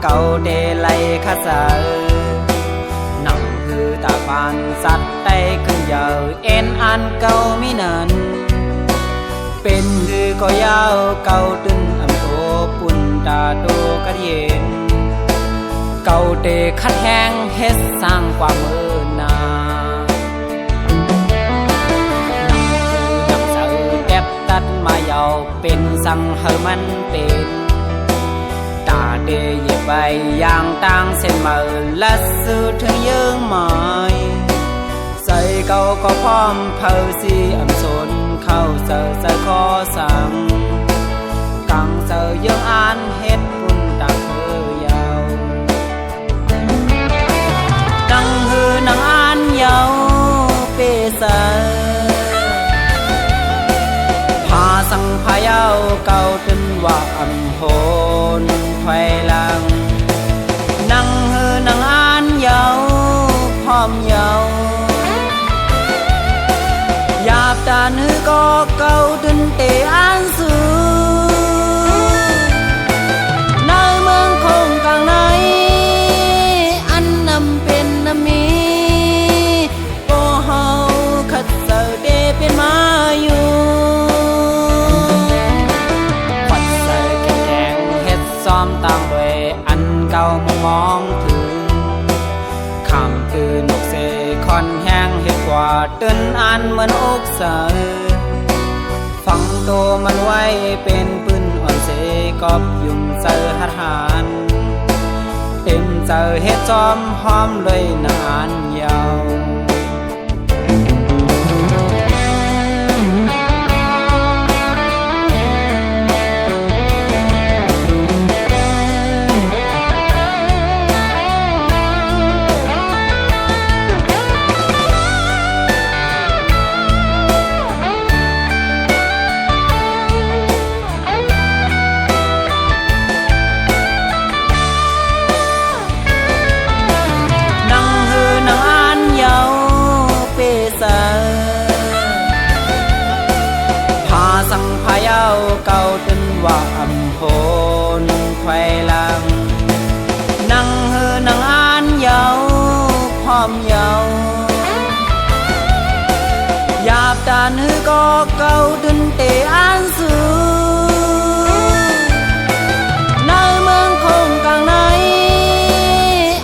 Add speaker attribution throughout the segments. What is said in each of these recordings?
Speaker 1: เก่าเดลัยข้าเสือหนังคือตาบานสัตว์ได้ขึ้นยาวเอ็นอันเก่ามินันเป็นคือก็ยาวเก่าตึงอำโตปุ่นตาโตกระเย็นเก่าเตคัดแห้งเฮ็ดสร้างความเมื่อนาตัดมายาวเป็นสังเฮมันเป็นตาเดยใบอย่างต่างเส้นมือและสื่อถึงยืงหมายใส่เก่าก็พร้อมเผาสีอำสนเข้าเสือใส่คอสั่งกังเสือยืงอ่านเฮ็ดปุ่นตาเธอยาวดังหือนังอ่านยาวเปเสือสังพายาวเก่าจนว่าอำโพนไฟลังนั่งหือนั่งอ่านยาวพร้อมยาวหยาบตาหือก็เก่าจนเตอ่านสูในเมืองคงกลางในอันนำเป็นนำมีโกเฮาขัดเสเดเป็นมาอยู่ต่างด้วยอันเก่ามองถึงคำคือนกเสคอนแห้งเห็ดกว่าตื่นอันเหมือนอกเสือฟังโตมันไว้เป็นปืนอ่อนเสกอบยุ่งเสือหัดหานเต็มเสือเห็ดจอมหอมเลยนานยาวสังพายาวเก่าจนว่าอำโพนไฟลังนั่งหือนั่งอ่านยาวพร้อมยาวหยาบตาหือก็เก่าจนเตอ่านสูในเมืองคงกลางใน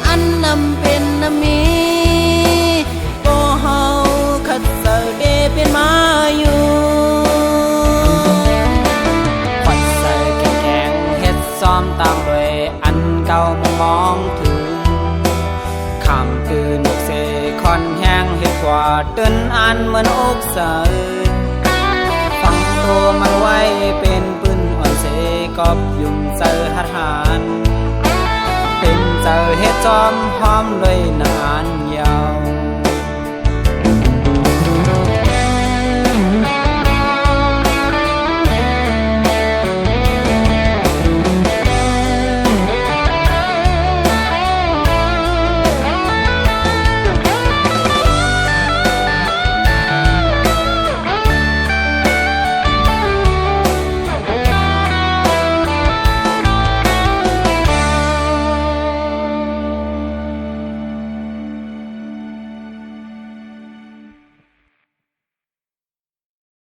Speaker 1: อันนำเป็นนำมีโกเฮาขัดเสือเดเป็นมาอยู่ต่างด้วยอันเก่ามองถึงคำคือนกเสคอนแห้งเห็ดกว่าตื่นอันเหมือนอกเสือฟังโตมันไว้เป็นปืนอ่อนเสกอบยุ่งเสือหัดหานเป็นเสือเห็ดจอมหอมเลยนานยาว